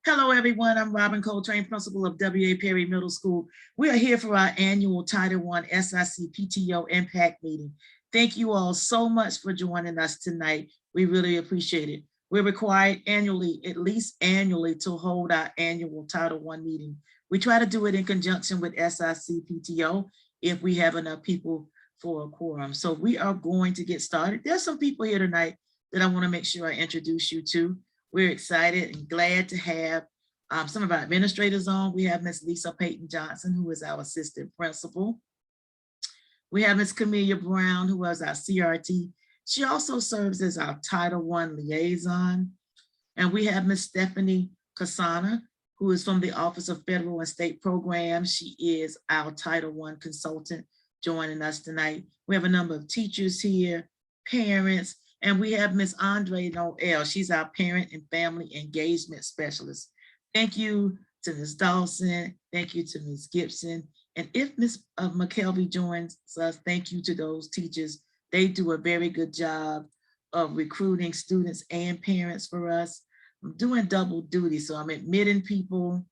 Hello, everyone. I'm Robin Coltrane, principal of W.A. Perry Middle School. We are here for our annual Title I SIC PTO Impact Meeting. Thank you all so much for joining us tonight. We really appreciate it. We're required annually, at least annually, to hold our annual Title I meeting. We try to do it in conjunction with SIC PTO if we have enough people for a quorum. So we are going to get started. There's some people here tonight that I want to make sure I introduce you to. We're excited and glad to have some of our administrators on. We have Ms. Lisa Payton Johnson, who is our assistant principal. We have Ms. Camelia Brown, who is our CRT. She also serves as our Title I liaison. And we have Ms. Stephanie Kasana, who is from the Office of Federal and State Programs. She is our Title I consultant joining us tonight. We have a number of teachers here, parents, and we have Ms. Andre Noel. She's our parent and family engagement specialist. Thank you to Ms. Dawson. Thank you to Ms. Gibson. And if Ms. McKelvey joins us, thank you to those teachers. They do a very good job of recruiting students and parents for us. I'm doing double duty, so I'm admitting people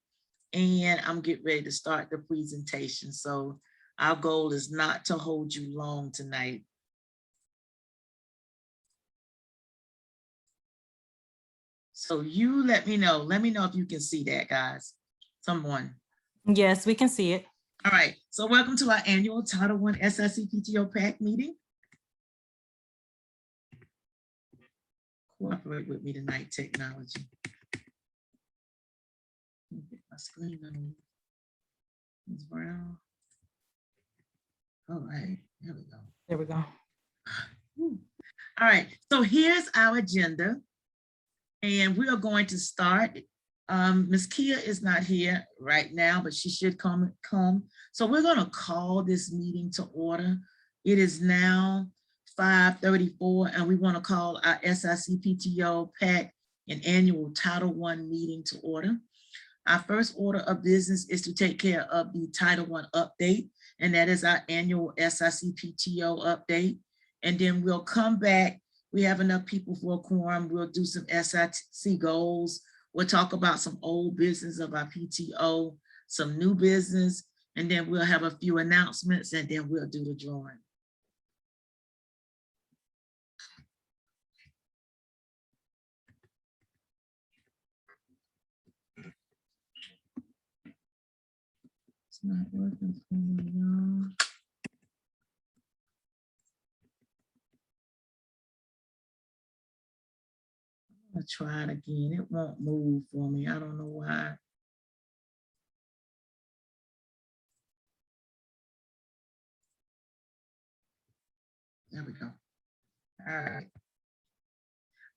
and I'm getting ready to start the presentation. So our goal is not to hold you long tonight. So you let me know if you can see that, guys. Someone. Yes, we can see it. All right, so welcome to our annual Title I SIC PTO PAC meeting. Cooperate with me tonight, technology. Get my screen on. Ms. Brown. All right, there we go. There we go. All right, so here's our agenda. And we are going to start. Ms. Kia is not here right now, but she should come. So we're going to call this meeting to order. It is now 5:34, and we want to call our SIC PTO PAC and annual Title I meeting to order. Our first order of business is to take care of the Title I update, and that is our annual SIC PTO update. And then we'll come back. We have enough people for a quorum. We'll do some SIC goals. We'll talk about some old business of our PTO, some new business, and then we'll have a few announcements, and then we'll do the drawing. It's not working for me, y'all. I'll try it again. It won't move for me. I don't know why. There we go. All right.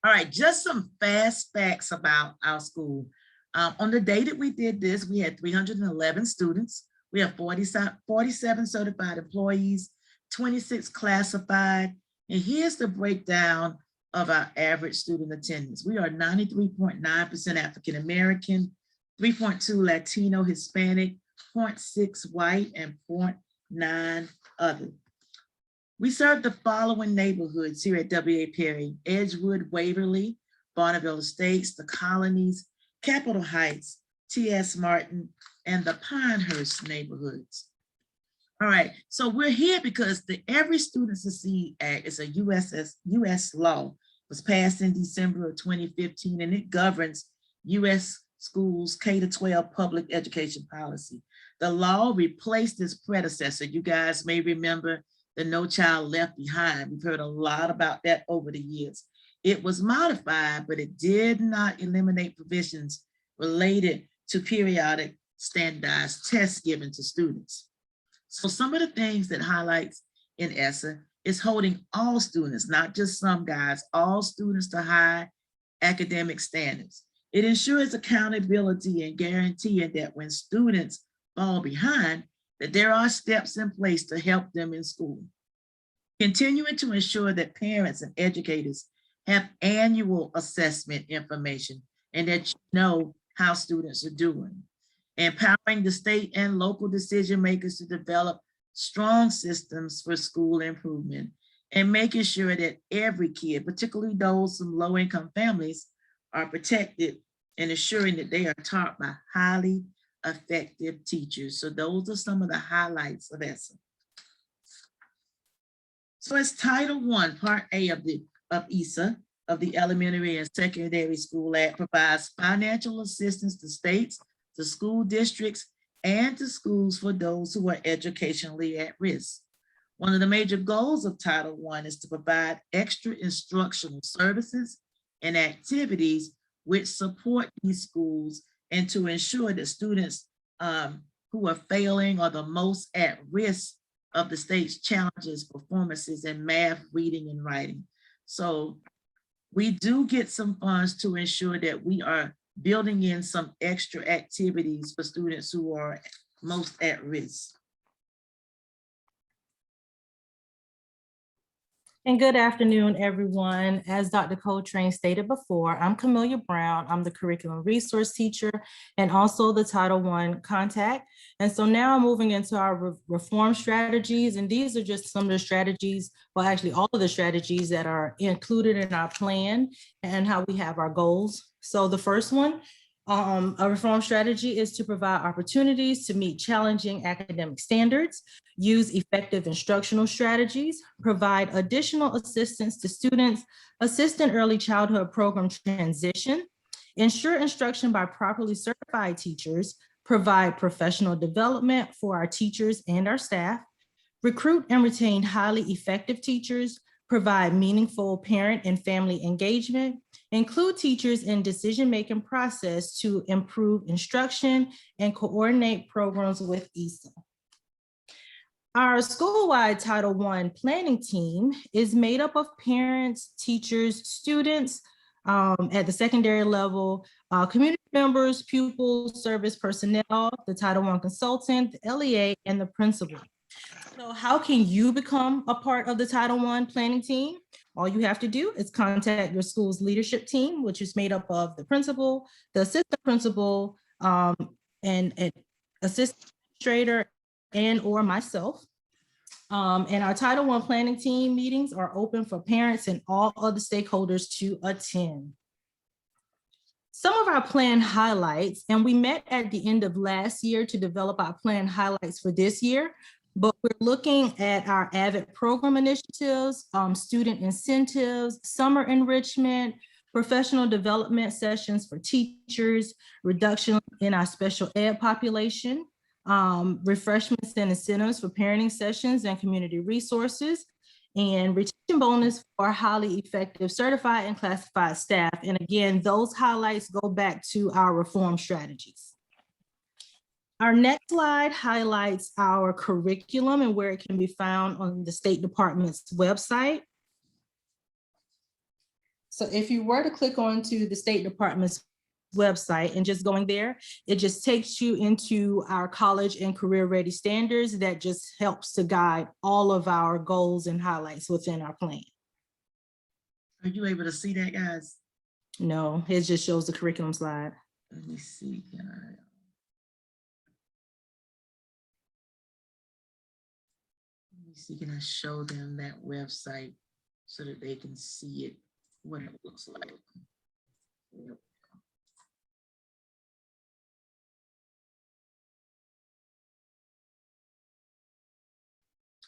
All right, just some fast facts about our school. On the day that we did this, we had 311 students. We have 47 certified employees, 26 classified. And here's the breakdown of our average student attendance. We are 93.9% African-American, 3.2 Latino, Hispanic, 0.6 white, and 0.9 other. We serve the following neighborhoods here at W.A. Perry: Edgewood, Waverly, Bonneville Estates, the Colonies, Capitol Heights, T.S. Martin, and the Pinehurst neighborhoods. All right, so we're here because the Every Student Succeed Act is a U.S. law. It was passed in December of 2015, and it governs U.S. schools K-12 public education policy. The law replaced its predecessor. You guys may remember the No Child Left Behind. We've heard a lot about that over the years. It was modified, but it did not eliminate provisions related to periodic standardized tests given to students. So some of the things that highlights in ESSA is holding all students, not just some guys, all students to high academic standards. It ensures accountability and guaranteeing that when students fall behind, that there are steps in place to help them in school. Continuing to ensure that parents and educators have annual assessment information and that you know how students are doing. Empowering the state and local decision makers to develop strong systems for school improvement, and making sure that every kid, particularly those from low-income families, are protected and ensuring that they are taught by highly effective teachers. So those are some of the highlights of ESSA. So it's Title I, Part A of ESSA, of the Elementary and Secondary School Act, provides financial assistance to states, to school districts, and to schools for those who are educationally at risk. One of the major goals of Title I is to provide extra instructional services and activities which support these schools and to ensure that students who are failing or the most at risk of the state's challenges, performances in math, reading, and writing. So we do get some funds to ensure that we are building in some extra activities for students who are most at risk. And good afternoon, everyone. As Dr. Coltrane stated before, I'm Camelia Brown. I'm the curriculum resource teacher and also the Title I contact. And so now I'm moving into our reform strategies. And these are just some of the strategies, well, actually all of the strategies that are included in our plan and how we have our goals. So the first one, a reform strategy is to provide opportunities to meet challenging academic standards, use effective instructional strategies, provide additional assistance to students, assist in early childhood program transition, ensure instruction by properly certified teachers, provide professional development for our teachers and our staff, recruit and retain highly effective teachers, provide meaningful parent and family engagement, include teachers in decision-making process to improve instruction and coordinate programs with ESSA. Our school-wide Title I planning team is made up of parents, teachers, students at the secondary level, community members, pupils, service personnel, the Title I consultant, the LEA, and the principal. So how can you become a part of the Title I planning team? All you have to do is contact your school's leadership team, which is made up of the principal, the assistant principal, and assistant administrator, and or myself. And our Title I planning team meetings are open for parents and all other stakeholders to attend. Some of our plan highlights, and we met at the end of last year to develop our plan highlights for this year, but we're looking at our AVID program initiatives, student incentives, summer enrichment, professional development sessions for teachers, reduction in our special ed population, refreshments and incentives for parenting sessions and community resources, and retention bonus for highly effective certified and classified staff. And again, those highlights go back to our reform strategies. Our next slide highlights our curriculum and where it can be found on the State Department's website. So if you were to click onto the State Department's website and just going there, it just takes you into our college and career ready standards that just helps to guide all of our goals and highlights within our plan. Are you able to see that, guys? No, it just shows the curriculum slide. Let me see. Can I? Let me see. Can I show them that website so that they can see it, what it looks like? Yep.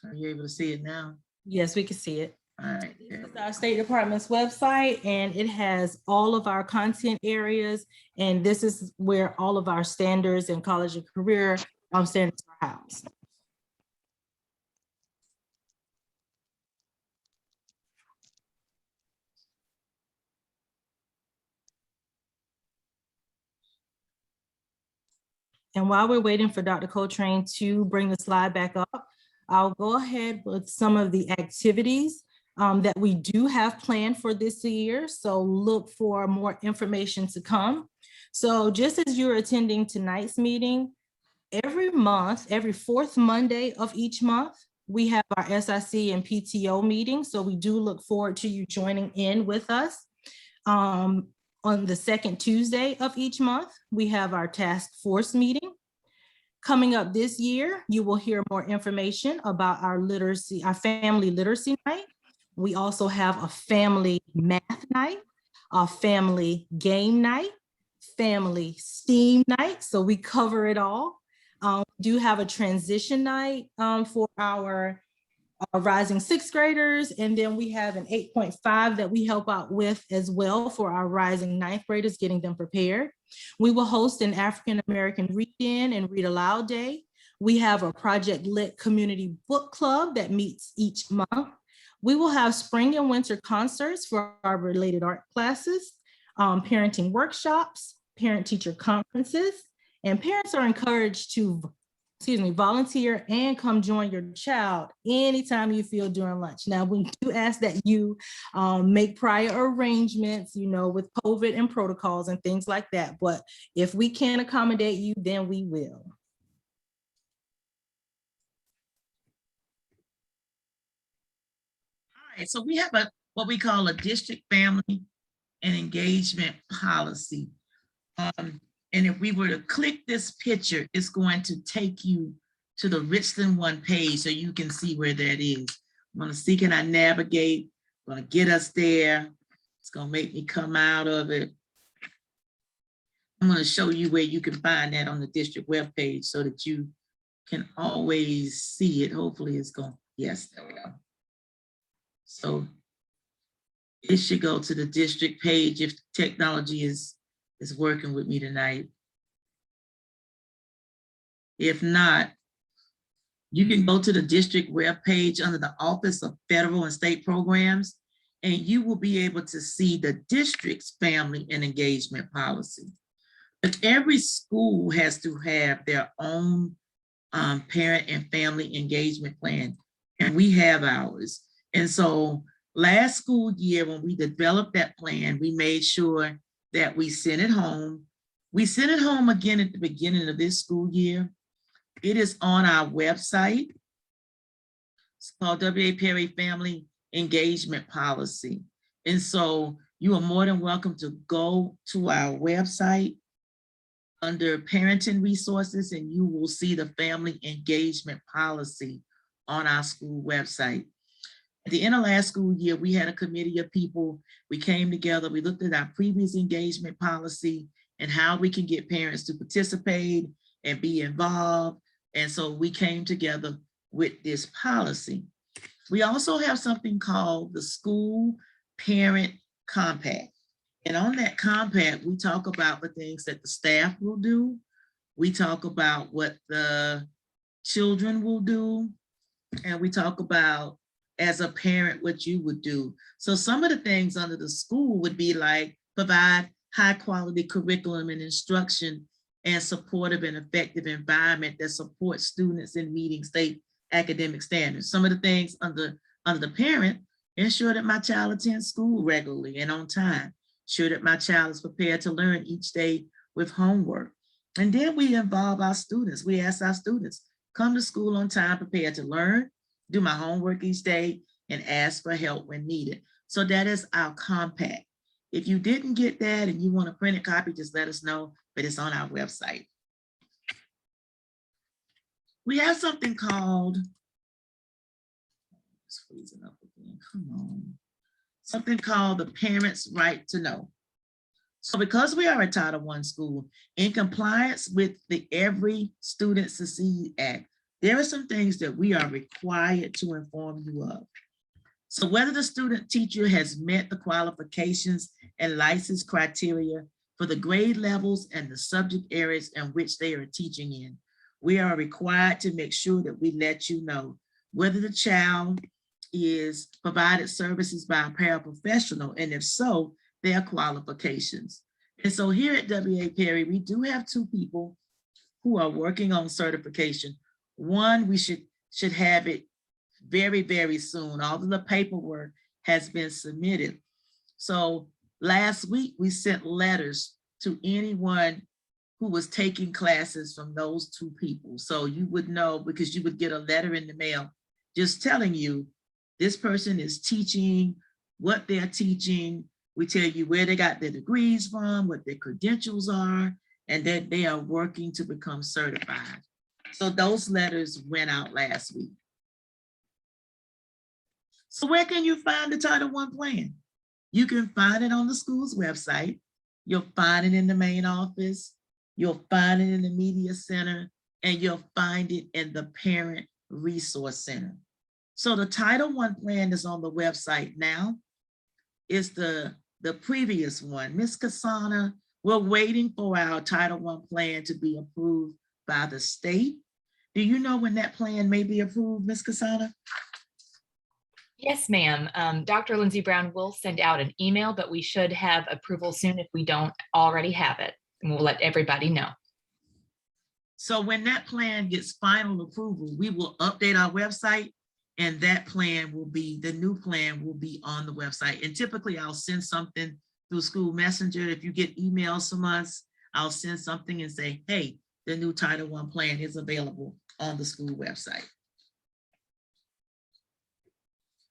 Are you able to see it now? Yes, we can see it. All right. This is our State Department's website, and it has all of our content areas. And this is where all of our standards and college and career standards are housed. And while we're waiting for Dr. Coltrane to bring the slide back up, I'll go ahead with some of the activities that we do have planned for this year. So look for more information to come. So just as you're attending tonight's meeting, every month, every fourth Monday of each month, we have our SIC and PTO meeting. So we do look forward to you joining in with us. On the second Tuesday of each month, we have our task force meeting. Coming up this year, you will hear more information about our literacy, our family literacy night. We also have a family math night, a family game night, family STEAM night, so we cover it all. We do have a transition night for our rising sixth graders, and then we have an 8.5 that we help out with as well for our rising ninth graders, getting them prepared. We will host an African American read-in and read aloud day. We have a Project Lit community book club that meets each month. We will have spring and winter concerts for our related art classes, parenting workshops, parent-teacher conferences, and parents are encouraged to volunteer and come join your child anytime you feel during lunch. Now, we do ask that you make prior arrangements, with COVID and protocols and things like that. But if we can accommodate you, then we will. All right, so we have what we call a district family and engagement policy. And if we were to click this picture, it's going to take you to the Richland One page so you can see where that is. I'm going to see, can I navigate? I'm going to get us there. It's going to make me come out of it. I'm going to show you where you can find that on the district webpage so that you can always see it. Hopefully it's going, yes, there we go. So it should go to the district page if technology is working with me tonight. If not, you can go to the district webpage under the Office of Federal and State Programs, and you will be able to see the district's family and engagement policy. But every school has to have their own parent and family engagement plan, and we have ours. And so last school year, when we developed that plan, we made sure that we sent it home. We sent it home again at the beginning of this school year. It is on our website. It's called W.A. Perry Family Engagement Policy. And so you are more than welcome to go to our website under Parenting Resources, and you will see the Family Engagement Policy on our school website. At the end of last school year, we had a committee of people. We came together, we looked at our previous engagement policy and how we can get parents to participate and be involved. And so we came together with this policy. We also have something called the School Parent Compact. And on that compact, we talk about the things that the staff will do. We talk about what the children will do. And we talk about, as a parent, what you would do. So some of the things under the school would be like provide high quality curriculum and instruction and supportive and effective environment that supports students in meeting state academic standards. Some of the things under the parent, ensure that my child attends school regularly and on time. Ensure that my child is prepared to learn each day with homework. And then we involve our students. We ask our students, come to school on time, prepared to learn, do my homework each day, and ask for help when needed. So that is our compact. If you didn't get that and you want a printed copy, just let us know, but it's on our website. We have something called, it's freezing up again, come on. Something called the Parents' Right to Know. So because we are a Title I school, in compliance with the Every Student Succeed Act, there are some things that we are required to inform you of. So whether the student teacher has met the qualifications and license criteria for the grade levels and the subject areas in which they are teaching in, we are required to make sure that we let you know whether the child is provided services by a paraprofessional, and if so, their qualifications. And so here at W.A. Perry, we do have two people who are working on certification. One, we should have it very, very soon. All of the paperwork has been submitted. So last week, we sent letters to anyone who was taking classes from those two people. So you would know, because you would get a letter in the mail just telling you this person is teaching, what they're teaching. We tell you where they got their degrees from, what their credentials are, and that they are working to become certified. So those letters went out last week. So where can you find the Title I plan? You can find it on the school's website. You'll find it in the main office. You'll find it in the media center, and you'll find it in the parent resource center. So the Title I plan is on the website now. It's the previous one. Ms. Kasana, we're waiting for our Title I plan to be approved by the state. Do you know when that plan may be approved, Ms. Kasana? Yes, ma'am. Dr. Lindsay Brown will send out an email, but we should have approval soon if we don't already have it. And we'll let everybody know. So when that plan gets final approval, we will update our website, and that plan will be, the new plan will be on the website. And typically I'll send something through School Messenger. If you get emails from us, I'll send something and say, hey, the new Title I plan is available on the school website.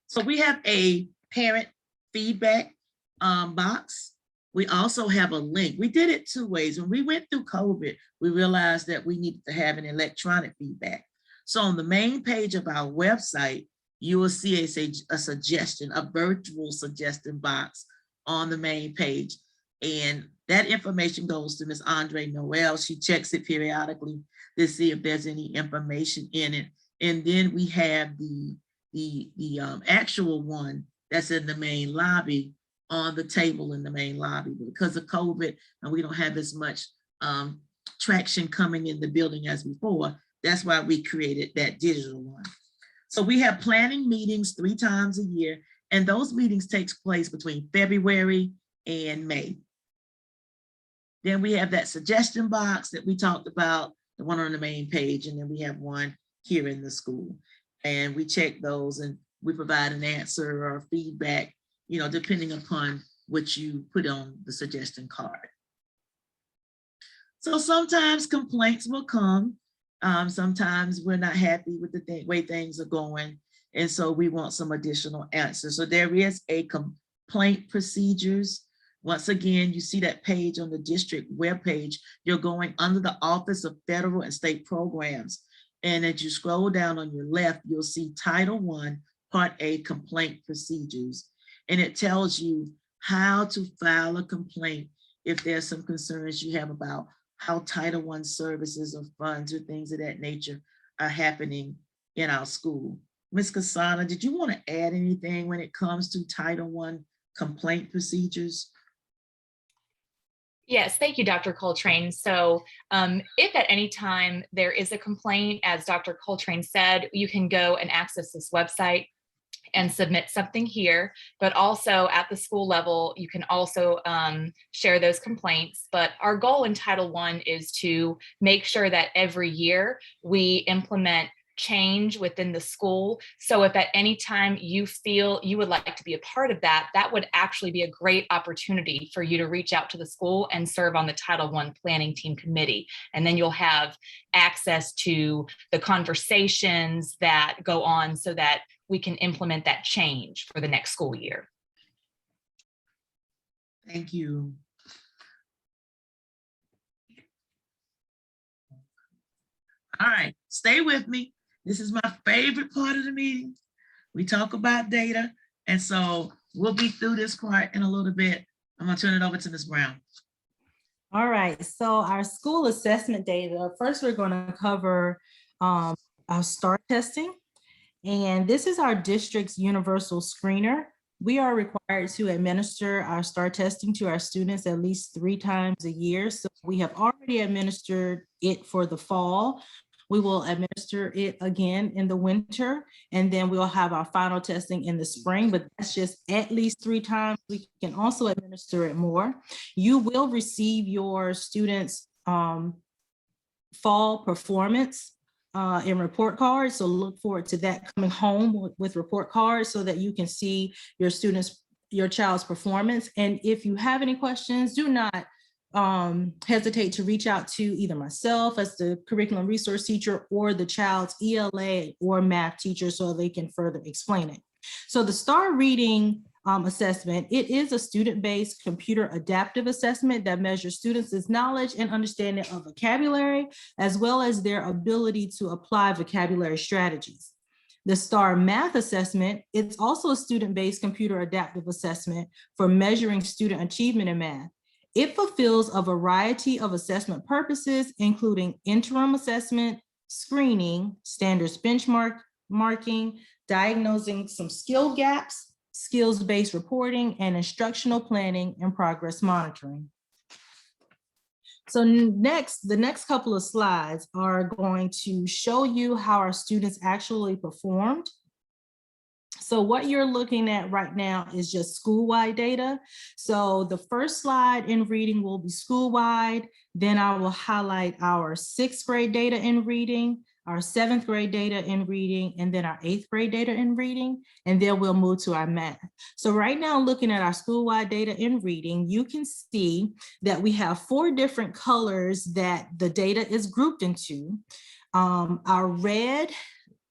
So we have a parent feedback box. We also have a link. We did it two ways. When we went through COVID, we realized that we needed to have an electronic feedback. So on the main page of our website, you will see a suggestion, a virtual suggestion box on the main page. And that information goes to Ms. Andre Noel. She checks it periodically to see if there's any information in it. And then we have the actual one that's in the main lobby on the table in the main lobby. Because of COVID and we don't have as much traction coming in the building as before, that's why we created that digital one. So we have planning meetings 3 times a year, and those meetings takes place between February and May. Then we have that suggestion box that we talked about, the one on the main page, and then we have one here in the school. And we check those and we provide an answer or feedback, you know, depending upon what you put on the suggestion card. So sometimes complaints will come. Sometimes we're not happy with the way things are going. And so we want some additional answers. So there is a complaint procedures. Once again, you see that page on the district webpage. You're going under the Office of Federal and State Programs. And as you scroll down on your left, you'll see Title I, Part A, Complaint Procedures. And it tells you how to file a complaint if there's some concerns you have about how Title I services or funds or things of that nature are happening in our school. Ms. Kasana, did you want to add anything when it comes to Title I complaint procedures? Yes, thank you, Dr. Coltrane. So if at any time there is a complaint, as Dr. Coltrane said, you can go and access this website and submit something here, but also at the school level, you can also share those complaints. But our goal in Title I is to make sure that every year we implement change within the school. So if at any time you feel you would like to be a part of that, that would actually be a great opportunity for you to reach out to the school and serve on the Title I Planning Team Committee. And then you'll have access to the conversations that go on so that we can implement that change for the next school year. Thank you. All right, stay with me. This is my favorite part of the meeting. We talk about data, and so we'll be through this part in a little bit. I'm gonna turn it over to Ms. Brown. All right, so our school assessment data, first we're going to cover our STAR testing. And this is our district's universal screener. We are required to administer our STAR testing to our students at least 3 times a year. So we have already administered it for the fall. We will administer it again in the winter, and then we'll have our final testing in the spring, but that's just at least 3 times. We can also administer it more. You will receive your students' fall performance in report cards. So look forward to that coming home with report cards so that you can see your students, your child's performance. And if you have any questions, do not hesitate to reach out to either myself as the curriculum resource teacher or the child's ELA or math teacher so they can further explain it. So the STAR reading assessment, it is a student-based computer adaptive assessment that measures students' knowledge and understanding of vocabulary, as well as their ability to apply vocabulary strategies. The STAR math assessment, it's also a student-based computer adaptive assessment for measuring student achievement in math. It fulfills a variety of assessment purposes, including interim assessment, screening, standards benchmarking, diagnosing some skill gaps, skills-based reporting, and instructional planning and progress monitoring. So next, the next couple of slides are going to show you how our students actually performed. So what you're looking at right now is just school-wide data. So the first slide in reading will be school-wide. Then I will highlight our 6th grade data in reading, our 7th grade data in reading, and then our 8th grade data in reading, and then we'll move to our math. So right now, looking at our school-wide data in reading, you can see that we have 4 different colors that the data is grouped into. Our red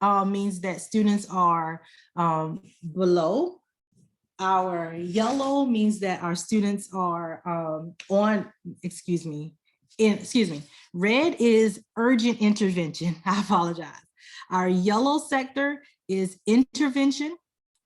means that students are below. Our yellow means that our students are red is urgent intervention. I apologize. Our yellow sector is intervention.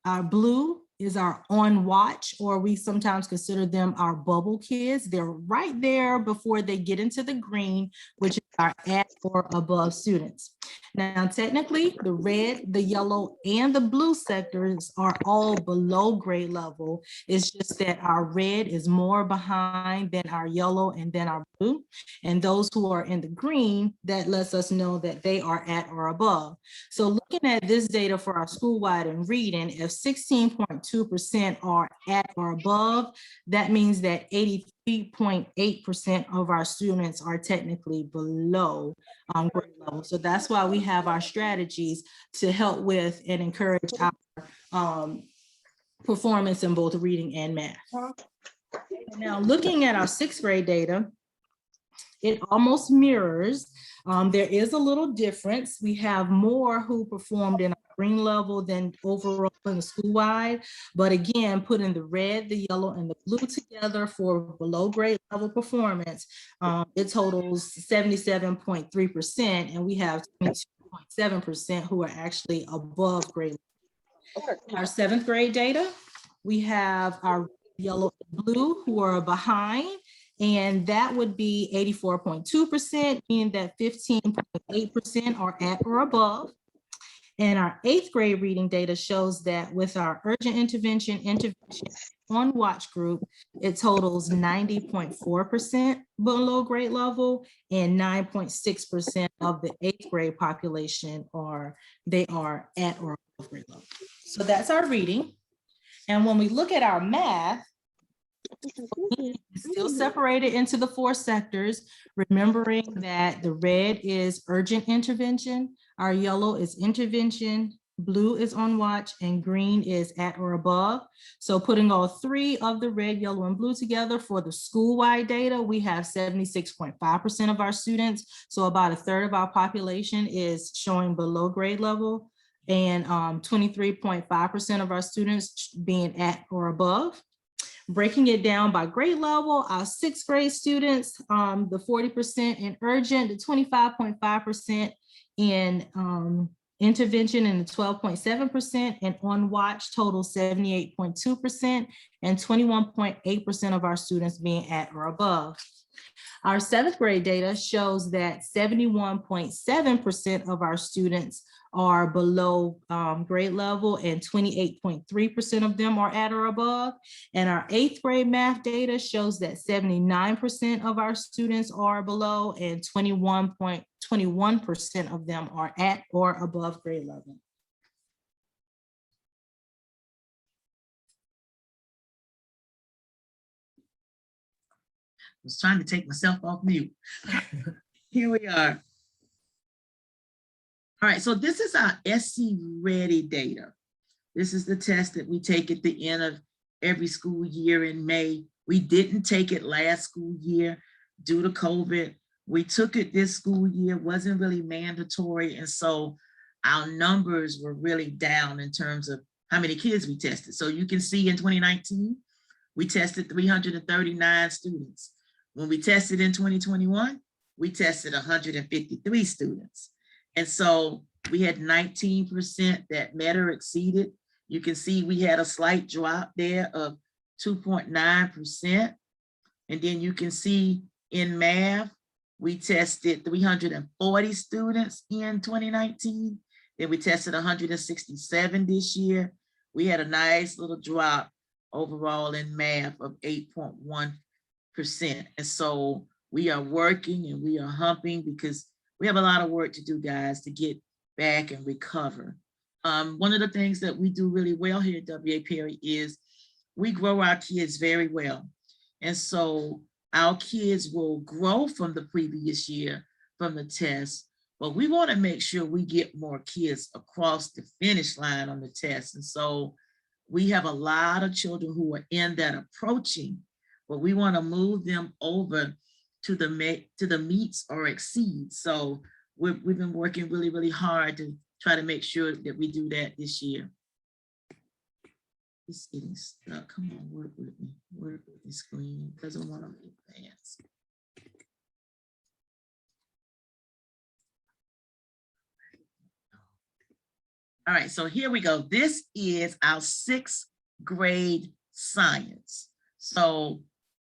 Our blue is our on watch, or we sometimes consider them our bubble kids. They're right there before they get into the green, which is our at or above students. Now, technically, the red, the yellow, and the blue sectors are all below grade level. It's just that our red is more behind than our yellow and then our blue. And those who are in the green, that lets us know that they are at or above. So looking at this data for our school-wide and reading, if 16.2% are at or above, that means that 83.8% of our students are technically below grade level. So that's why we have our strategies to help with and encourage our performance in both reading and math. Now, looking at our 6th grade data, it almost mirrors. There is a little difference. We have more who performed in a green level than overall in the school-wide. But again, putting the red, the yellow, and the blue together for below grade level performance, it totals 77.3%, and we have 22.7% who are actually above grade level. Our 7th grade data, we have our yellow and blue who are behind, and that would be 84.2%, meaning that 15.8% are at or above. And our 8th grade reading data shows that with our urgent intervention on watch group, it totals 90.4% below grade level, and 9.6% of the 8th grade population are at or above grade level. So that's our reading. And when we look at our math, it's still separated into the 4 sectors, remembering that the red is urgent intervention, our yellow is intervention, blue is on watch, and green is at or above. So putting all 3 of the red, yellow, and blue together for the school-wide data, we have 76.5% of our students. So about 1/3 of our population is showing below grade level, and 23.5% of our students being at or above. Breaking it down by grade level, our 6th grade students, the 40% in urgent, the 25.5% in intervention, and the 12.7%, and on watch total 78.2%, and 21.8% of our students being at or above. Our 7th grade data shows that 71.7% of our students are below grade level, and 28.3% of them are at or above. And our 8th grade math data shows that 79% of our students are below, and 21.21% of them are at or above grade level. I was trying to take myself off mute. Here we are. All right, so this is our ESSA Ready data. This is the test that we take at the end of every school year in May. We didn't take it last school year due to COVID. We took it this school year, wasn't really mandatory. And so our numbers were really down in terms of how many kids we tested. So you can see in 2019, we tested 339 students. When we tested in 2021, we tested 153 students. And so we had 19% that met or exceeded. You can see we had a slight drop there of 2.9%. And then you can see in math, we tested 340 students in 2019. Then we tested 167 this year. We had a nice little drop overall in math of 8.1%. And so we are working and we are humping because we have a lot of work to do, guys, to get back and recover. One of the things that we do really well here at W.A. Perry is we grow our kids very well. And so our kids will grow from the previous year from the test, but we want to make sure we get more kids across the finish line on the test. And so we have a lot of children who are in that approaching, but we want to move them over to the meets or exceeds. So we've been working really, really hard to try to make sure that we do that this year. It's getting stuck. Come on, work with me. Work with the screen. Doesn't want to advance. All right, so here we go. This is our 6th grade science. So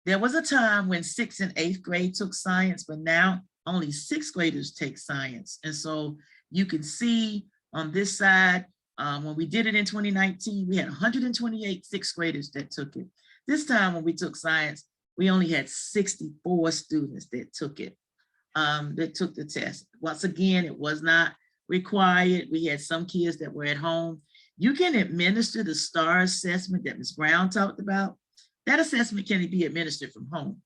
there was a time when 6th and 8th grade took science, but now only 6th graders take science. And so you can see on this side, when we did it in 2019, we had 128 6th graders that took it. This time when we took science, we only had 64 students that took it, that took the test. Once again, it was not required. We had some kids that were at home. You can administer the STAR assessment that Ms. Brown talked about. That assessment can be administered from home,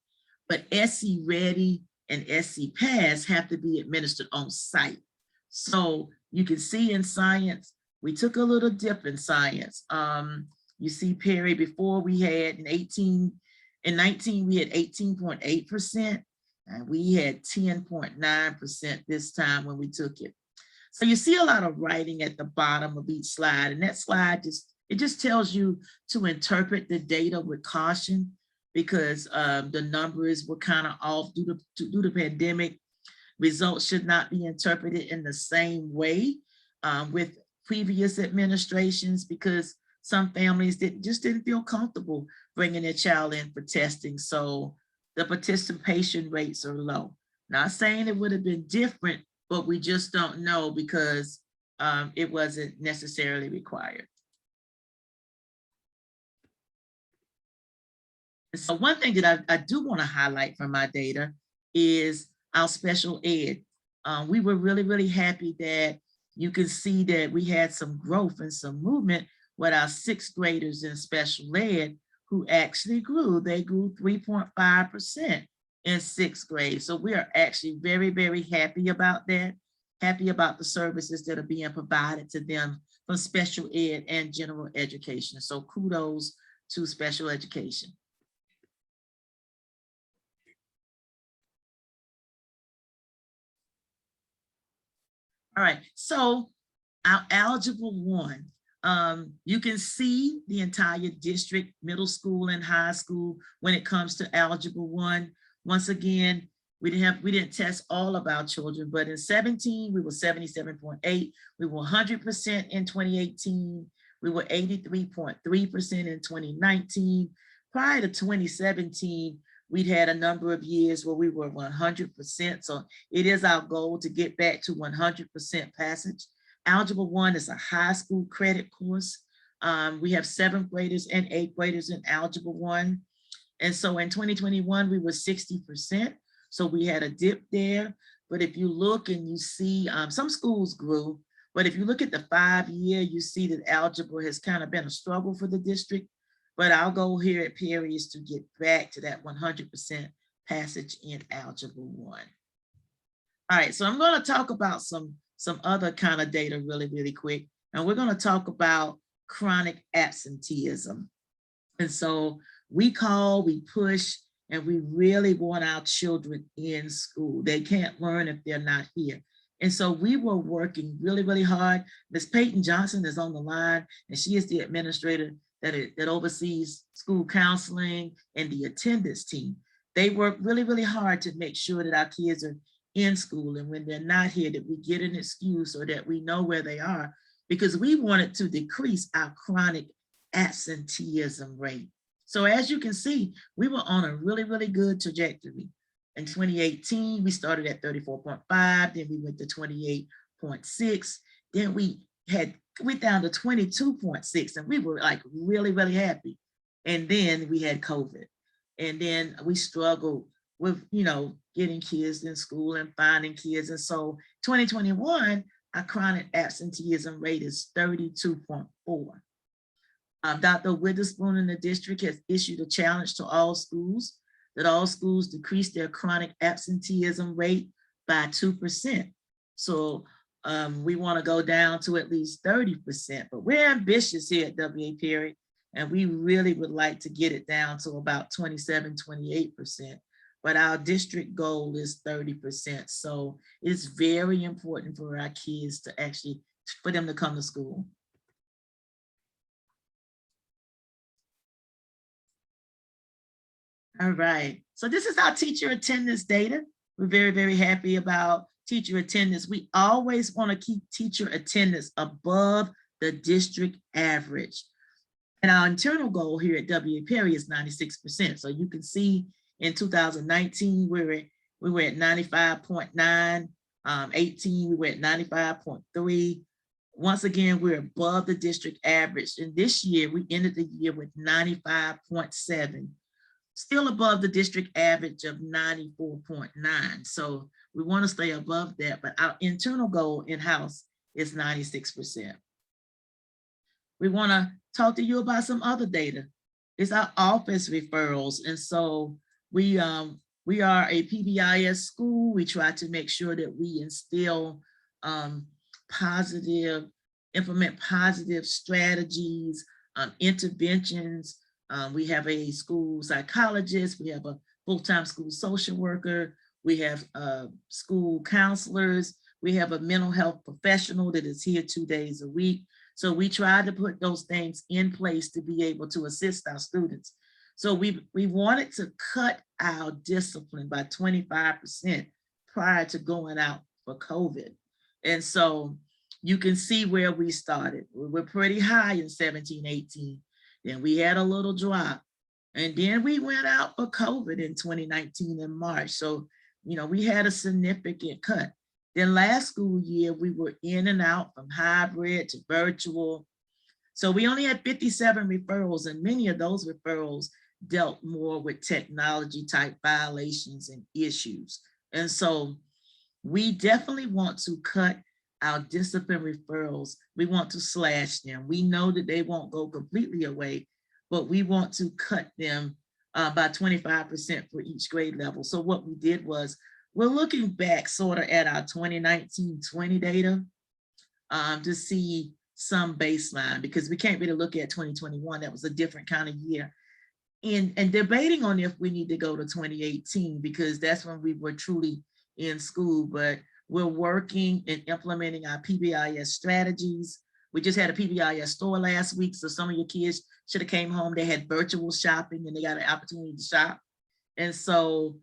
but SC Ready and SC Pass have to be administered on site. So you can see in science, we took a little dip in science. You see Perry before we had in 19, we had 18.8%, and we had 10.9% this time when we took it. So you see a lot of writing at the bottom of each slide, and that slide just tells you to interpret the data with caution because the numbers were kind of off due to the pandemic. Results should not be interpreted in the same way with previous administrations because some families just didn't feel comfortable bringing their child in for testing. So the participation rates are low. Not saying it would have been different, but we just don't know because it wasn't necessarily required. So one thing that I do want to highlight from my data is our special ed. We were really, really happy that you can see that we had some growth and some movement with our 6th graders in special ed who actually grew. They grew 3.5% in 6th grade. So we are actually very, very happy about that. Happy about the services that are being provided to them from special ed and general education. So kudos to special education. All right, so our Algebra 1, you can see the entire district, middle school and high school when it comes to Algebra 1. Once again, we didn't test all of our children, but in 17, we were 77.8. We were 100% in 2018. We were 83.3% in 2019. Prior to 2017, we'd had a number of years where we were 100%. So it is our goal to get back to 100% passage. Algebra 1 is a high school credit course. We have 7th graders and 8th graders in Algebra 1. And so in 2021, we were 60%. So we had a dip there. But if you look and you see, some schools grew, but if you look at the 5-year, you see that algebra has kind of been a struggle for the district. But our goal here at Perry is to get back to that 100% passage in Algebra 1. All right, so I'm going to talk about some other kind of data really, really quick. And we're going to talk about chronic absenteeism. And so we push, and we really want our children in school. They can't learn if they're not here. And so we were working really, really hard. Ms. Peyton Johnson is on the line, and she is the administrator that oversees school counseling and the attendance team. They work really, really hard to make sure that our kids are in school, and when they're not here, that we get an excuse or that we know where they are, because we wanted to decrease our chronic absenteeism rate. So as you can see, we were on a really, really good trajectory. In 2018, we started at 34.5, then we went to 28.6, then we went down to 22.6, and we were like really, really happy. And then we had COVID. And then we struggled with, getting kids in school and finding kids. And so 2021, our chronic absenteeism rate is 32.4. Dr. Witherspoon in the district has issued a challenge to all schools that all schools decrease their chronic absenteeism rate by 2%. So we want to go down to at least 30%, but we're ambitious here at WA Perry, and we really would like to get it down to about 27, 28%. But our district goal is 30%. So it's very important for our kids to actually, for them to come to school. All right, so this is our teacher attendance data. We're very, very happy about teacher attendance. We always want to keep teacher attendance above the district average. And our internal goal here at WA Perry is 96%. So you can see in 2019, we were at 95.9, 18, we were at 95.3. Once again, we're above the district average. And this year, we ended the year with 95.7. Still above the district average of 94.9. So we want to stay above that, but our internal goal in-house is 96%. We want to talk to you about some other data. It's our office referrals. And so we are a PBIS school. We try to make sure that we instill implement positive strategies, interventions. We have a school psychologist, we have a full-time school social worker, we have school counselors, we have a mental health professional that is here 2 days a week. So we try to put those things in place to be able to assist our students. So we wanted to cut our discipline by 25% prior to going out for COVID. And so you can see where we started. We're pretty high in 17, 18. Then we had a little drop, and then we went out for COVID in 2019 in March. So, we had a significant cut. Then last school year, we were in and out from hybrid to virtual. So we only had 57 referrals, and many of those referrals dealt more with technology type violations and issues. And so we definitely want to cut our discipline referrals. We want to slash them. We know that they won't go completely away, but we want to cut them by 25% for each grade level. So what we did was, we're looking back sort of at our 2019-20 data to see some baseline, because we can't really look at 2021. That was a different kind of year. And debating on if we need to go to 2018, because that's when we were truly in school. But we're working and implementing our PBIS strategies. We just had a PBIS store last week, so some of your kids should have came home. They had virtual shopping and they got an opportunity to shop. And so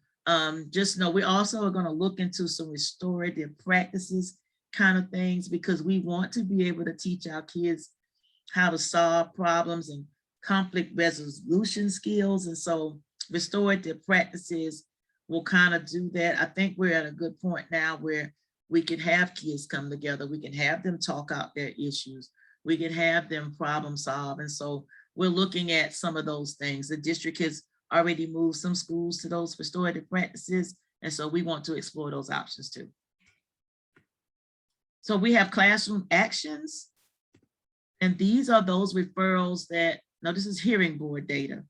just know we also are going to look into some restorative practices kind of things, because we want to be able to teach our kids how to solve problems and conflict resolution skills. And so restorative practices will kind of do that. I think we're at a good point now where we can have kids come together. We can have them talk out their issues. We can have them problem solve. And so we're looking at some of those things. The district has already moved some schools to those restorative practices. And so we want to explore those options too. So we have classroom actions. And these are those referrals that, no, this is hearing board data.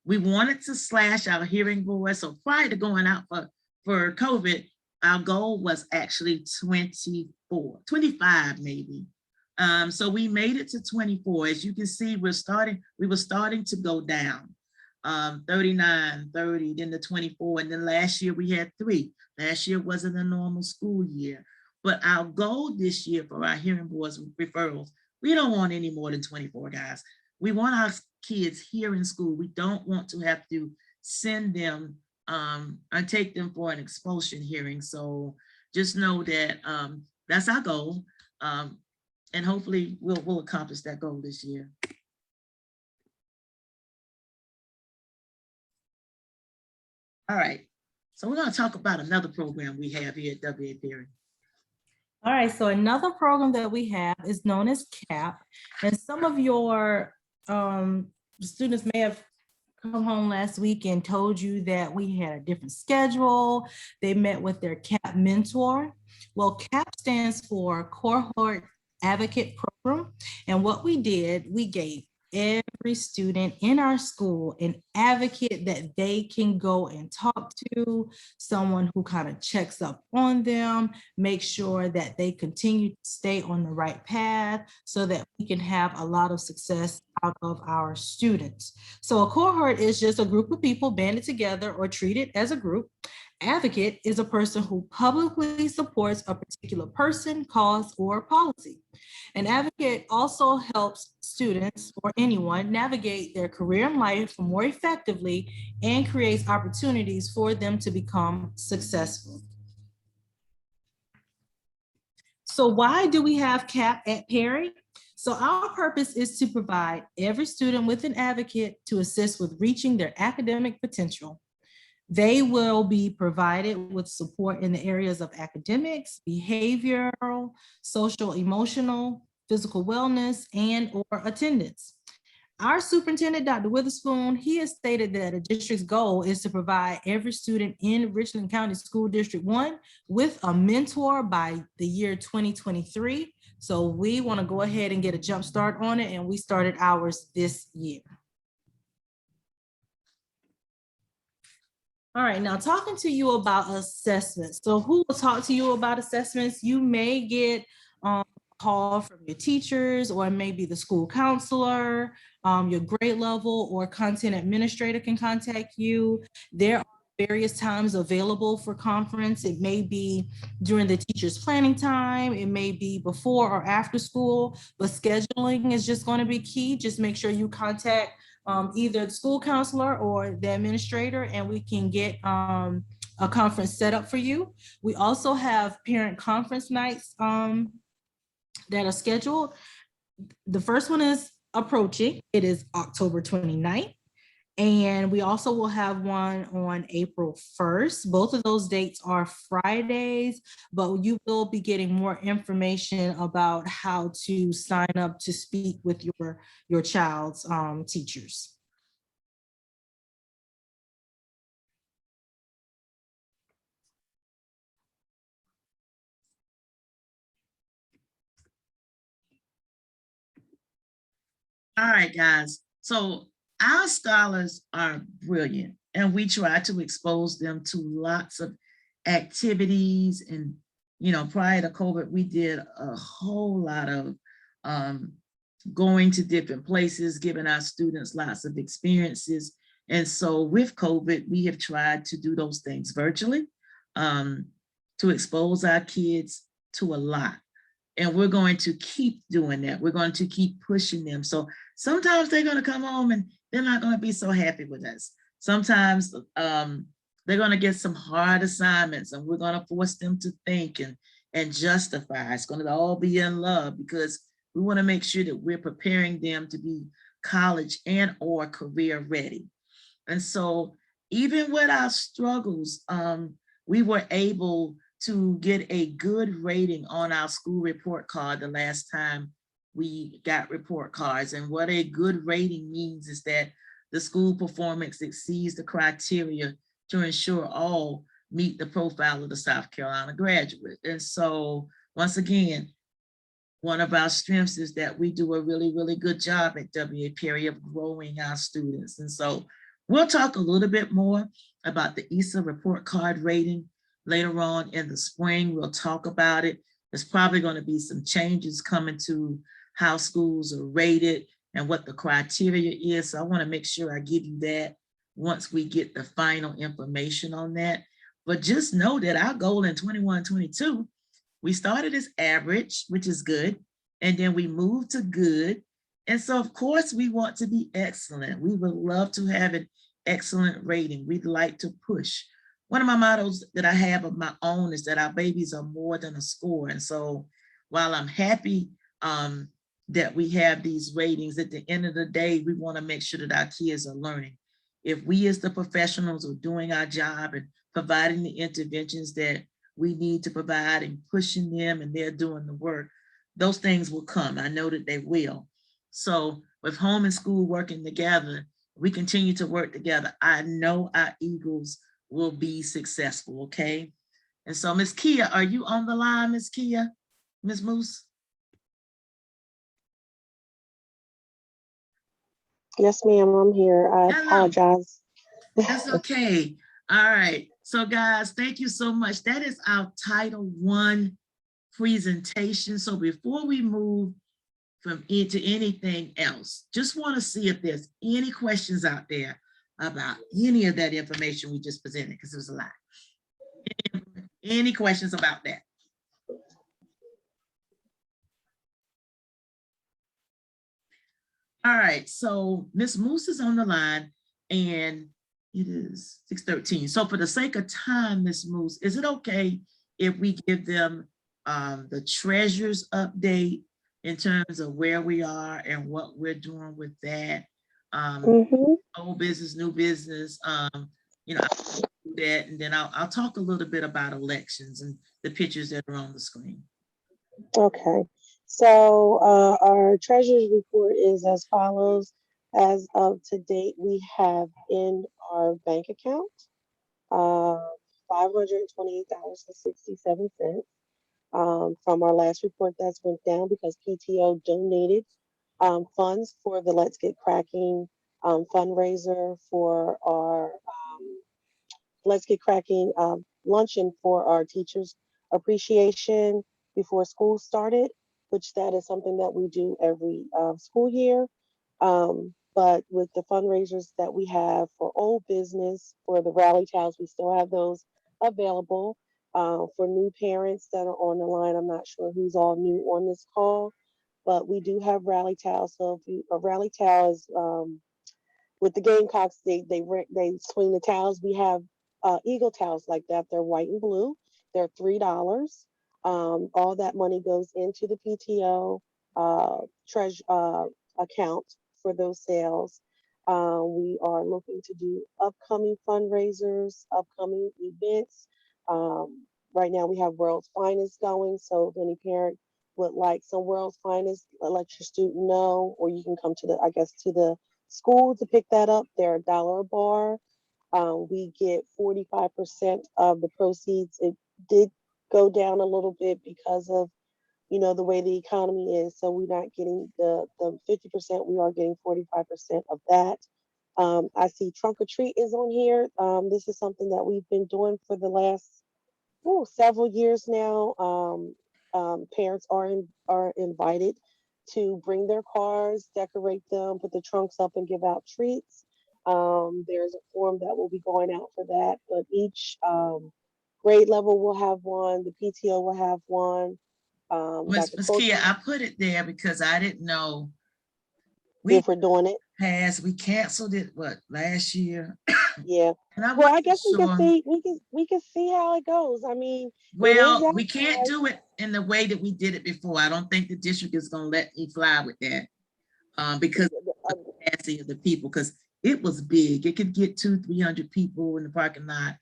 We wanted to slash our hearing board. So prior to going out for COVID, our goal was actually 24, 25 maybe. So we made it to 24. As you can see, we were starting to go down. 39, 30, then the 24, and then last year we had 3. Last year wasn't a normal school year. But our goal this year for our hearing boards referrals, we don't want any more than 24, guys. We want our kids here in school. We don't want to have to send them and take them for an expulsion hearing. So just know that that's our goal. And hopefully we'll accomplish that goal this year. All right. So we're going to talk about another program we have here at WA Perry. All right, so another program that we have is known as CAP. And some of your students may have come home last week and told you that we had a different schedule. They met with their CAP mentor. Well, CAP stands for Cohort Advocate Program. And what we did, we gave every student in our school an advocate that they can go and talk to, someone who kind of checks up on them, make sure that they continue to stay on the right path so that we can have a lot of success out of our students. So a cohort is just a group of people banded together or treated as a group. Advocate is a person who publicly supports a particular person, cause, or policy. An advocate also helps students or anyone navigate their career and life more effectively and creates opportunities for them to become successful. So why do we have CAP at Perry? So our purpose is to provide every student with an advocate to assist with reaching their academic potential. They will be provided with support in the areas of academics, behavioral, social, emotional, physical wellness, and or attendance. Our superintendent, Dr. Witherspoon, he has stated that a district's goal is to provide every student in Richland County School District 1 with a mentor by the year 2023. So we want to go ahead and get a jump start on it, and we started ours this year. All right, now talking to you about assessments. So who will talk to you about assessments? You may get a call from your teachers, or maybe the school counselor, your grade level or content administrator can contact you. There are various times available for conference. It may be during the teacher's planning time. It may be before or after school, but scheduling is just going to be key. Just make sure you contact either the school counselor or the administrator, and we can get a conference set up for you. We also have parent conference nights that are scheduled. The first one is approaching. It is October 29th. And we also will have one on April 1st. Both of those dates are Fridays, but you will be getting more information about how to sign up to speak with your child's teachers. All right, guys. So our scholars are brilliant, and we try to expose them to lots of activities. And, you know, prior to COVID, we did a whole lot of going to different places, giving our students lots of experiences. And so with COVID, we have tried to do those things virtually to expose our kids to a lot. And we're going to keep doing that. We're going to keep pushing them. So sometimes they're going to come home and they're not going to be so happy with us. Sometimes they're going to get some hard assignments, and we're going to force them to think and justify. It's going to all be in love, because we want to make sure that we're preparing them to be college and or career ready. And so even with our struggles, we were able to get a good rating on our school report card the last time we got report cards. And what a good rating means is that the school performance exceeds the criteria to ensure all meet the profile of the South Carolina graduate. And so once again, one of our strengths is that we do a really, really good job at WA Perry of growing our students. And so we'll talk a little bit more about the ESSA report card rating later on in the spring. We'll talk about it. There's probably going to be some changes coming to how schools are rated and what the criteria is. So I want to make sure I give you that once we get the final information on that. But just know that our goal in 21-22, we started as average, which is good, and then we moved to good. And so of course we want to be excellent. We would love to have an excellent rating. We'd like to push. One of my mottos that I have of my own is that our babies are more than a score. And so while I'm happy that we have these ratings, at the end of the day, we want to make sure that our kids are learning. if we as the professionals are doing our job and providing the interventions that we need to provide and pushing them and they're doing the work, those things will come. I know that they will. So with home and school working together, we continue to work together. I know our Eagles will be successful, okay? And so Miss Kia, are you on the line, Miss Kia? Miss Moose? Yes, ma'am, I'm here. I Hello. apologize. That's okay. All right. So guys, thank you so much. That is our Title I presentation. So before we move from into anything else, just want to see if there's any questions out there about any of that information we just presented, because it was a lot. Any questions about that? All right, so Miss Moose is on the line and it is 6:13. So for the sake of time, Miss Moose, is it okay if we give them the treasurer's update in terms of where we are and what we're doing with that? Old business, new business, you know, I'll do that, and then I'll talk a little bit about elections and the pictures that are on the screen. Okay, so our treasurer's report is as follows. As of to date, we have in our bank account $528.67. From our last report, that's went down because PTO donated funds for the Let's Get Cracking fundraiser for our Let's Get Cracking luncheon for our teachers appreciation before school started, which that is something that we do every school year. But with the fundraisers that we have for old business, for the rally towels, we still have those available. For new parents that are on the line, I'm not sure who's all new on this call, but we do have rally towels. So if you, a rally towel is with the Gamecocks, they swing the towels. We have Eagle towels like that. They're white and blue. They're $3. All that money goes into the PTO treasure account for those sales. We are looking to do upcoming fundraisers, upcoming events. Right now we have World's Finest going. So if any parent would like some World's Finest, let your student know, or you can come to the, I guess, to the school to pick that up. They're $1 a bar. We get 45% of the proceeds. It did go down a little bit because of, you know, the way the economy is. So we're not getting the 50%. We are getting 45% of that. I see Trunk or Treat is on here. This is something that we've been doing for the last several years now. Parents are invited to bring their cars, decorate them, put the trunks up, and give out treats. There's a form that will be going out for that, but each grade level will have one. The PTO will have one. Ms. Kia, I put it there because I didn't know if we're doing it. We canceled it last year. Yeah. Well, I guess we can see we can see how it goes. I mean, well, we can't do it in the way that we did it before. I don't think the district is going to let me fly with that because of the capacity of the people, because it was big. It could get 200-300 people in the parking lot,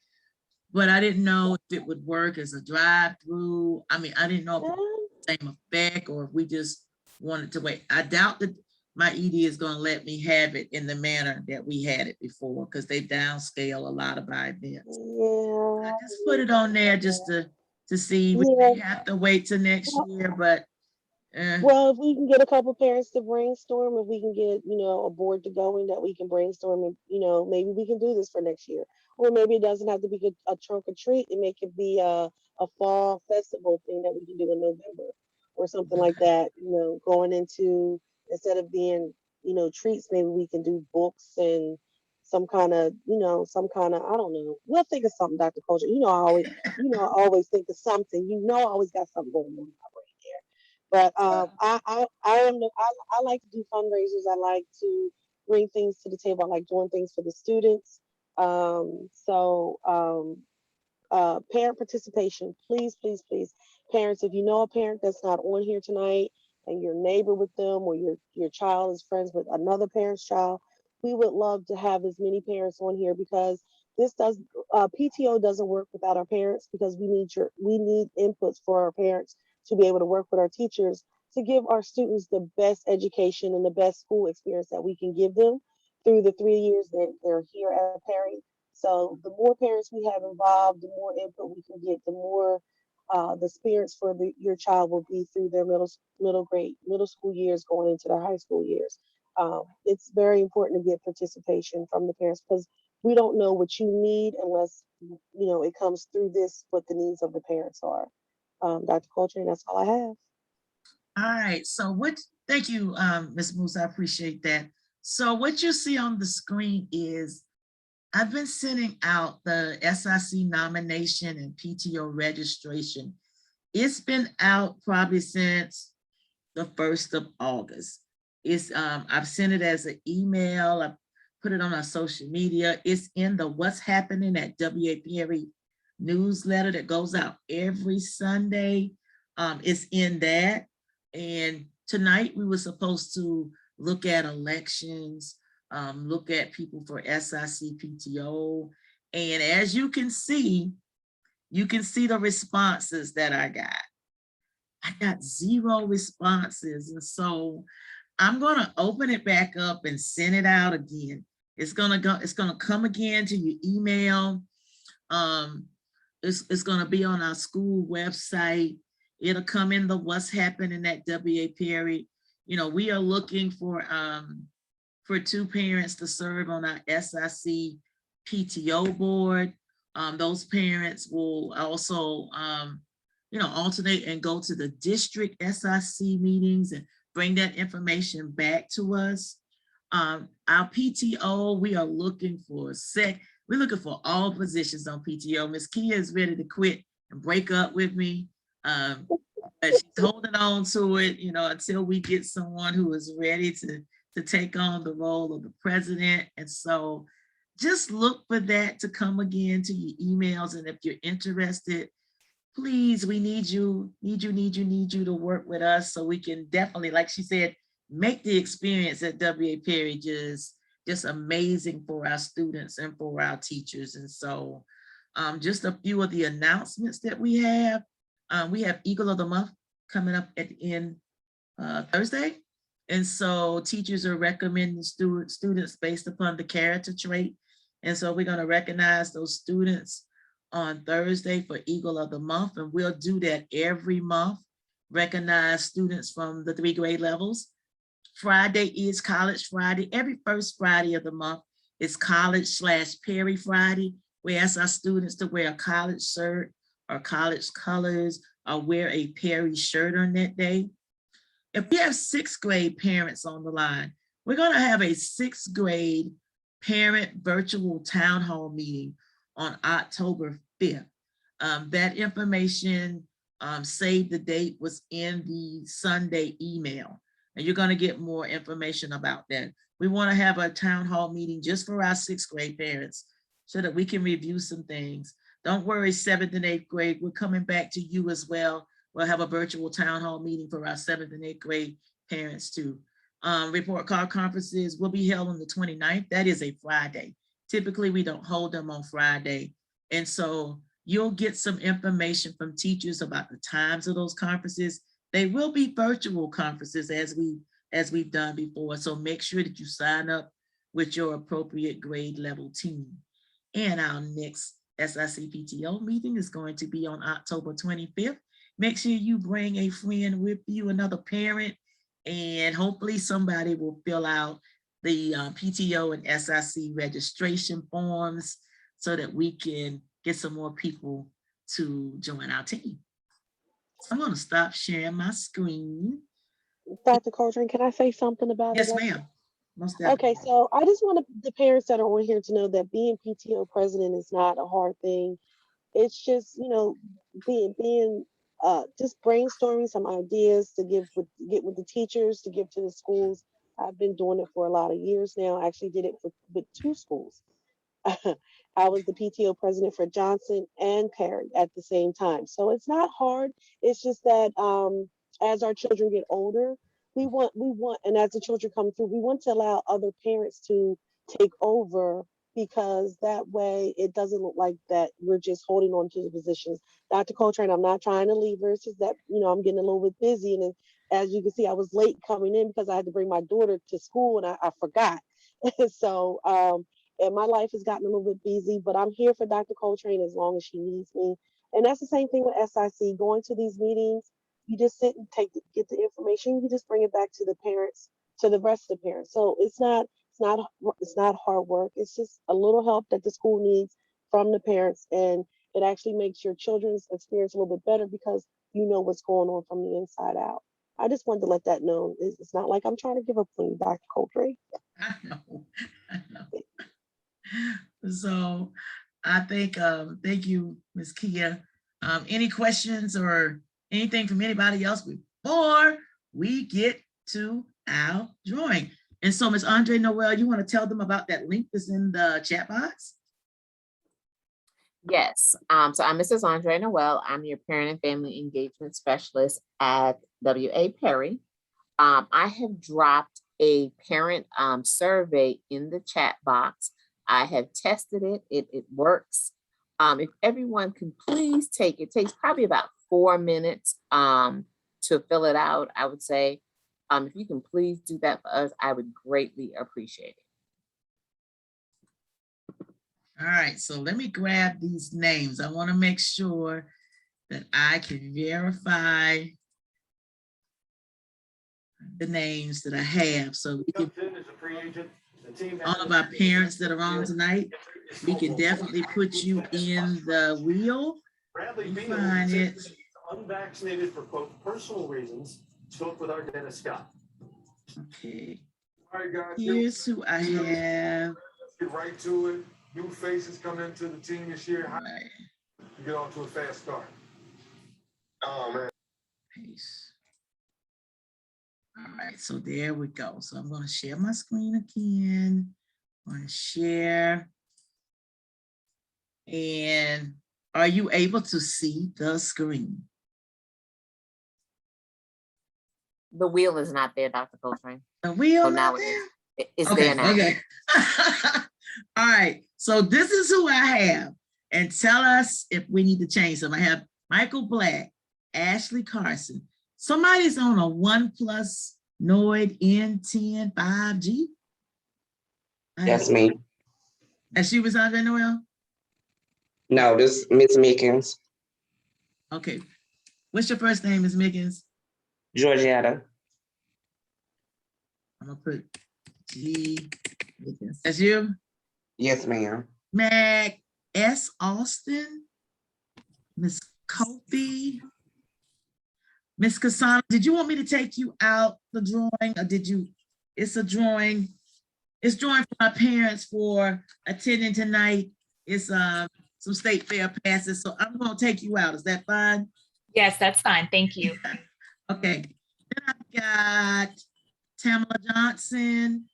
but I didn't know if it would work as a drive-through. I mean, I didn't know if it was the same effect or if we just wanted to wait. I doubt that my ED is going to let me have it in the manner that we had it before, because they downscale a lot of our events. Yeah. I just put it on there just to see. We may have to wait till next year, but well, if we can get a couple parents to brainstorm, if we can get, you know, a board to going that we can brainstorm, and, you know, maybe we can do this for next year. Or maybe it doesn't have to be a trunk or treat, and make it be a fall festival thing that we can do in November or something like that. You know, going into, instead of being, you know, treats, maybe we can do books and some kind of, I don't know. We'll think of something, Dr. Culture. You know, I always think of something. You know, I always got something going on. But I like to do fundraisers. I like to bring things to the table. I like doing things for the students. Parent participation, please, please, please. Parents, if you know a parent that's not on here tonight and you're neighbor with them, or your child is friends with another parent's child, we would love to have as many parents on here because this does PTO doesn't work without our parents because we need inputs for our parents to be able to work with our teachers to give our students the best education and the best school experience that we can give them through the 3 years that they're here at Perry. So the more parents we have involved, the more input we can get, the more the experience for your child will be through their middle school years going into their high school years. It's very important to get participation from the parents because we don't know what you need unless it comes through this what the needs of the parents are. Dr. Coltrane, that's all I have. All right, so thank you, Ms. Moose, I appreciate that. So what you see on the screen is I've been sending out the SIC nomination and PTO registration. It's been out probably since the 1st of August. I've sent it as an email. I've put it on our social media. It's in the What's Happening at W.A. Perry newsletter that goes out every Sunday. It's in that. And tonight we were supposed to look at elections, look at people for SIC PTO. And as you can see the responses that I got. I got 0 responses. And so I'm gonna open it back up and send it out again. It's gonna come again to your email. It's gonna be on our school website. It'll come in the What's Happening at W.A. Perry. We are looking for 2 parents to serve on our SIC PTO board. Those parents will also, alternate and go to the district SIC meetings and bring that information back to us. Our PTO, we are looking for we're looking for all positions on PTO. Ms. Kia is ready to quit and break up with me. But she's holding on to it, until we get someone who is ready to take on the role of the president. And so just look for that to come again to your emails. And if you're interested, please, we need you to work with us so we can definitely, like she said, make the experience at W.A. Perry just amazing for our students and for our teachers. And so just a few of the announcements that we have. We have Eagle of the Month coming up at the end Thursday. And so teachers are recommending students based upon the character trait. And so we're going to recognize those students on Thursday for Eagle of the Month. And we'll do that every month, recognize students from the 3 grade levels. Friday is College Friday. Every first Friday of the month is College/Perry Friday. We ask our students to wear a college shirt or college colors or wear a Perry shirt on that day. If we have 6th grade parents on the line, we're going to have a 6th grade parent virtual town hall meeting on October 5th. That information, save the date, was in the Sunday email. And you're going to get more information about that. We want to have a town hall meeting just for our 6th grade parents so that we can review some things. Don't worry, 7th and 8th grade, we're coming back to you as well. We'll have a virtual town hall meeting for our 7th and 8th grade parents too. Report card conferences will be held on the 29th. That is a Friday. Typically, we don't hold them on Friday. And so you'll get some information from teachers about the times of those conferences. They will be virtual conferences as we've done before. So make sure that you sign up with your appropriate grade level team. And our next SIC PTO meeting is going to be on October 25th. Make sure you bring a friend with you, another parent, and hopefully somebody will fill out the PTO and SIC registration forms so that we can get some more people to join our team. So I'm going to stop sharing my screen. Dr. Coltrane, can I say something about it? Yes, ma'am. Okay, so I just want the parents that are on here to know that being PTO president is not a hard thing. It's just, being just brainstorming some ideas to get with the teachers, to give to the schools. I've been doing it for a lot of years now. I actually did it with 2 schools. I was the PTO president for Johnson and Perry at the same time. So it's not hard. It's just that as our children get older, we want, and as the children come through, we want to allow other parents to take over, because that way it doesn't look like that we're just holding on to the positions. Dr. Coltrane, I'm not trying to leave her. It's just that, I'm getting a little bit busy. And then, as you can see, I was late coming in because I had to bring my daughter to school and I forgot. So, and my life has gotten a little bit busy, but I'm here for Dr. Coltrane as long as she needs me. And that's the same thing with SIC. Going to these meetings, you just sit and get the information. You just bring it back to the parents, to the rest of the parents. So it's not hard work. It's just a little help that the school needs from the parents, and it actually makes your children's experience a little bit better because you know what's going on from the inside out. I just wanted to let that know. It's not like I'm trying to give up on you, Dr. Coltrane. I know. So I think, thank you, Ms. Kia. Any questions or anything from anybody else before we get to our drawing? And so, Ms. Andre Noel, you want to tell them about that link that's in the chat box? Yes. So I'm Mrs. Andre Noel. I'm your parent and family engagement specialist at WA Perry. I have dropped a parent survey in the chat box. I have tested it. It works. If everyone can please take it, takes probably about 4 minutes to fill it out, I would say. If you can please do that for us, I would greatly appreciate it. All right, so let me grab these names. I want to make sure that I can verify the names that I have. So we can, all of our parents that are on tonight, we can definitely put you in the wheel. Let me find it. Unvaccinated for quote personal reasons, spoke with our dentist Scott. Okay. All right, guys. Here's who I have. Get right to it. New faces come into the team this year. All right. Get off to a fast start. Oh man. Paste. All right, so there we go. So I'm going to share my screen again. I'm going to share. And are you able to see the screen? The wheel is not there, Dr. Coltrane. The wheel? Oh, now not it there? is. It's Okay, there now. okay. All right, so this is who I have. And tell us if we need to change them. I have Michael Black, Ashley Carson. Somebody's on a OnePlus Nord N10 5G. That's me. And she was Andre Noel? No, this Miss Mickens, Okay. What's your first name, Ms. Mickens? Georgietta. I'm gonna put G. Mickens. That's you? Yes, ma'am. Mag S. Austin, Miss Kofi, Miss Cassandra. Did you want me to take you out the drawing, or did you? It's a drawing. It's drawing for my parents for attending tonight. It's some state fair passes, so I'm gonna take you out. Is that fine? Yes, that's fine. Thank you. Okay. Then I've got Tamala Johnson,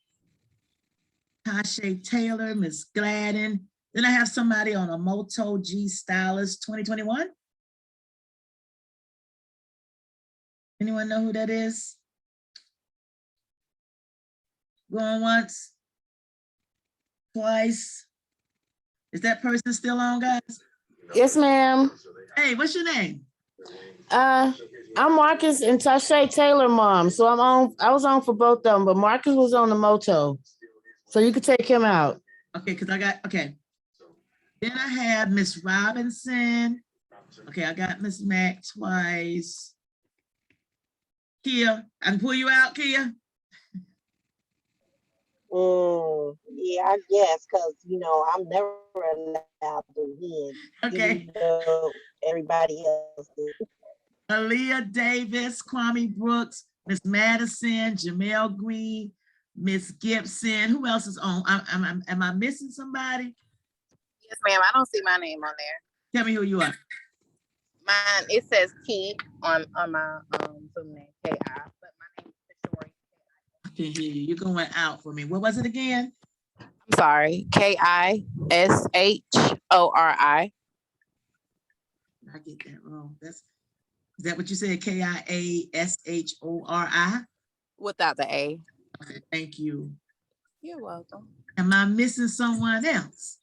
Tasha Taylor, Miss Gladden. Then I have somebody on a Moto G Stylus 2021. Anyone know who that is? Going once, twice. Is that person still on, guys? Yes, ma'am. Hey, what's your name? I'm Marcus and Tasha Taylor mom. So I was on for both of them, but Marcus was on the moto. So you could take him out. Okay, because I got, okay. Then I have Miss Robinson. Okay, I got Miss Mac twice. Kia, I can pull you out, Kia? Yeah, I guess, because, I'm never allowed to win. Okay. Everybody else is. Aaliyah Davis, Kwame Brooks, Miss Madison, Jamel Green, Miss Gibson. Who else is on? Am I missing somebody? Yes, ma'am. I don't see my name on there. Tell me who you are. Mine, it says Key on my Zoom name, K-I, but my name is Kishori. I can hear you. You're going out for me. What was it again? I'm sorry, Kishori. I get that wrong. Is that what you said? Kiashori? Without the A. Okay, thank you. You're welcome. Am I missing someone else?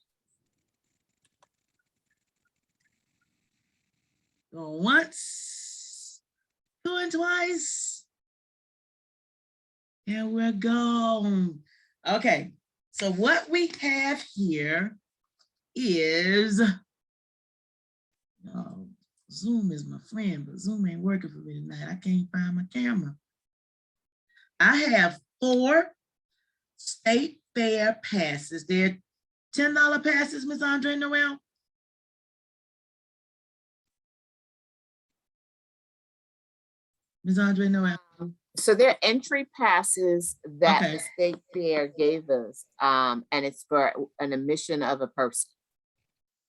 Going once, going twice. And we're gone. Okay, so what we have here is, oh, Zoom is my friend, but Zoom ain't working for me tonight. I can't find my camera. I have 4 state fair passes. They're $10 passes, Ms. Andre Noel. Ms. Andre Noel. So they're entry passes that Okay. the state fair gave us, and it's for an admission of a person.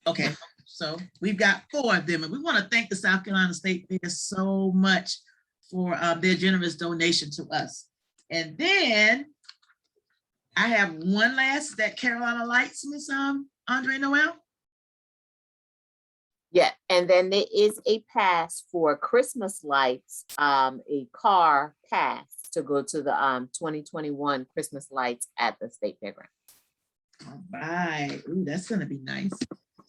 Okay, so we've got 4 of them, and we want to thank the South Carolina State Fair so much for their generous donation to us. And then I have one last, that Carolina Lights, Miss Andre Noel. Yeah, and then there is a pass for Christmas lights, a car pass to go to the 2021 Christmas lights at the state fairground. All right, ooh, that's gonna be nice.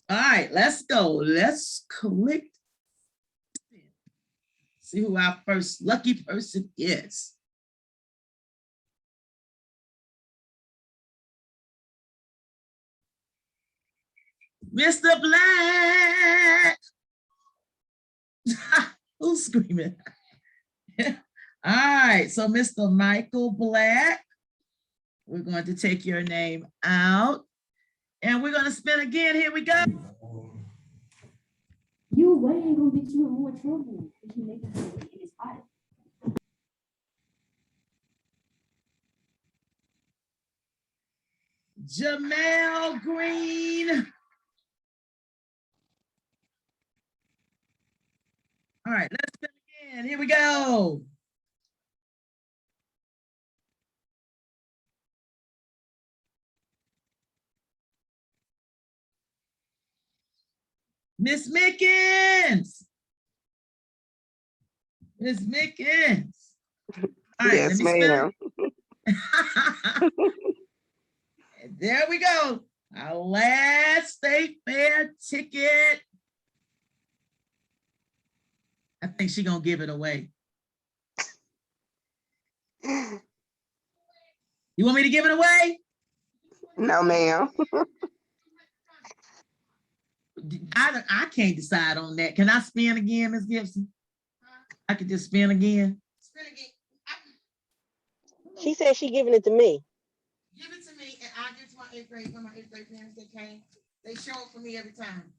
All right, let's go. Let's click. See who our first lucky person is. Mr. Black. Who's screaming? All right, so Mr. Michael Black, we're going to take your name out and we're going to spin again. Here we go. You way ain't gonna get you in more trouble if you make it in his body. Jamel Green. All right, let's spin again. Here we go. Miss Mickens. Miss Mickens. All right, Yes, let me ma'am. spin. There we go. Our last state fair ticket. I think she's gonna give it away. You want me to give it away? No, ma'am. I can't decide on that. Can I spin again, Ms. Gibson? I could just spin again. Spin again. She said she giving it to me. Give it to me and I'll give it to my 8th grade when my 8th grade parents that came. They show up for me every time.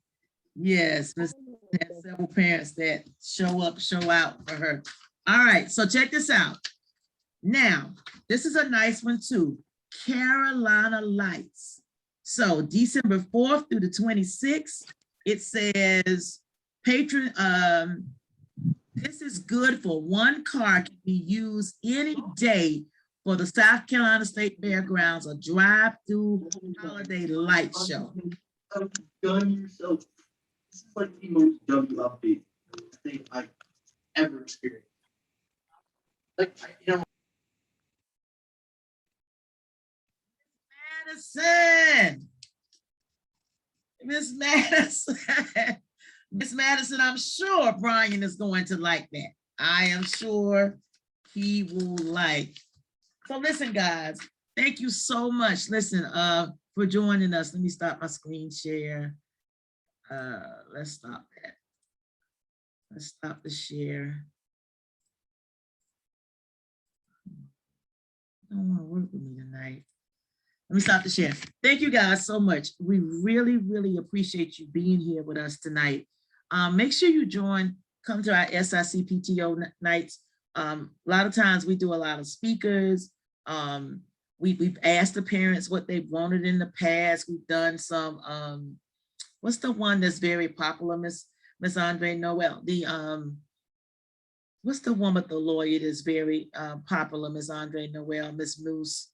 Yes, Ms. has several parents that show up, show out for her. All right, so check this out. Now, this is a nice one too. Carolina Lights. So December 4th through the 26th, it says patron, this is good for 1 car can be used any day for the South Carolina State Fairgrounds, a drive-through holiday light show. Done yourself. This is like the most dumb update I think I've ever experienced. Like, you know, Madison. Miss Madison. Miss Madison, I'm sure Brian is going to like that. I am sure he will like. So listen, guys, thank you so much. Listen, for joining us. Let me stop my screen share. Let's stop that. Let's stop the share. I don't want to work with me tonight. Let me stop the share. Thank you guys so much. We really, really appreciate you being here with us tonight. Make sure you come to our SICPTO nights. A lot of times we do a lot of speakers. We've asked the parents what they wanted in the past. We've done some, what's the one that's very popular, Miss Andre Noel? What's the one with the lawyer that's very popular, Miss Andre Noel, Miss Moose?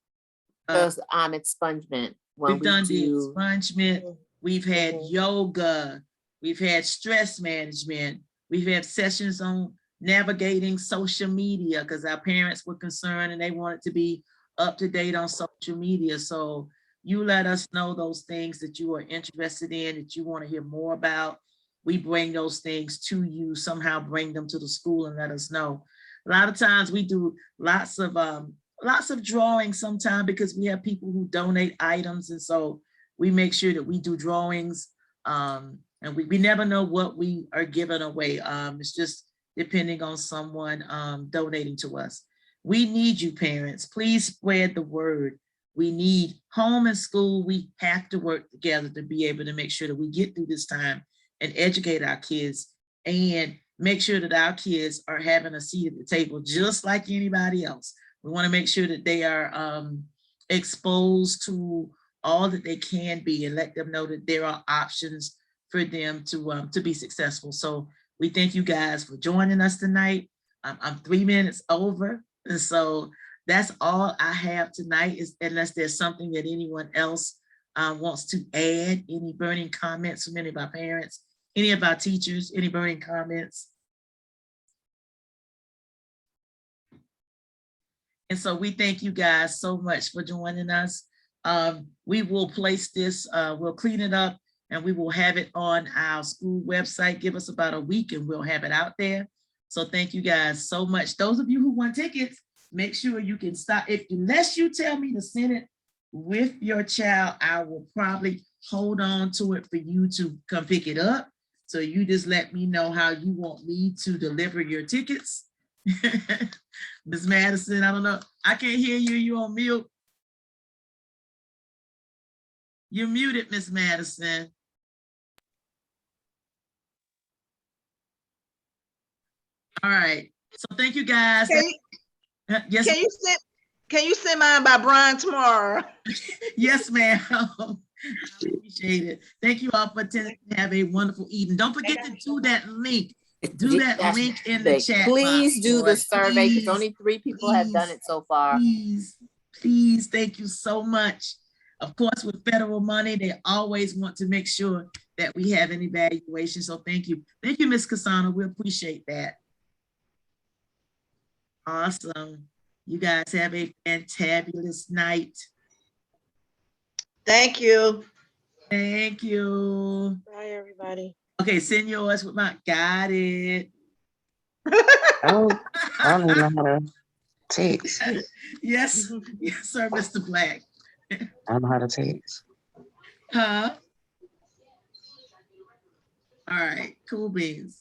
Expungement. We've done the expungement. We've had yoga. We've had stress management. We've had sessions on navigating social media because our parents were concerned and they wanted to be up to date on social media. So you let us know those things that you are interested in, that you want to hear more about. We bring those things to you, somehow bring them to the school and let us know. A lot of times we do lots of drawings sometimes because we have people who donate items. And so we make sure that we do drawings. And we never know what we are giving away. It's just depending on someone donating to us. We need you, parents. Please spread the word. We need home and school. We have to work together to be able to make sure that we get through this time and educate our kids and make sure that our kids are having a seat at the table just like anybody else. We want to make sure that they are exposed to all that they can be and let them know that there are options for them to be successful. So we thank you guys for joining us tonight. I'm 3 minutes over. And so that's all I have tonight, is unless there's something that anyone else wants to add, any burning comments from any of our parents, any of our teachers, any burning comments. And so we thank you guys so much for joining us. We will place this, we'll clean it up and we will have it on our school website. Give us about a week and we'll have it out there. So thank you guys so much. Those of you who want tickets, make sure you can stop. Unless you tell me to send it with your child, I will probably hold on to it for you to come pick it up. So you just let me know how you want me to deliver your tickets. Ms. Madison, I don't know. I can't hear you. You on mute. You're muted, Ms. Madison. All right. So thank you guys. Yes. Can you send mine by Brian tomorrow? Yes, ma'am. I appreciate it. Thank you all for attending. Have a wonderful evening. Don't forget to do that link. Do that link in the chat. Please do the survey because Please, only 3 people have done it so far. Please, thank you so much. Of course, with federal money, they always want to make sure that we have an evaluation. So thank you. Thank you, Ms. Kasana. We appreciate that. Awesome. You guys have a fantabulous night. Thank you. Thank you. Bye, everybody. Okay, send yours with my, got it. I don't even know how to text. Yes, yes, sir, Mr. Black. I don't know how to text. Huh? All right, cool beans.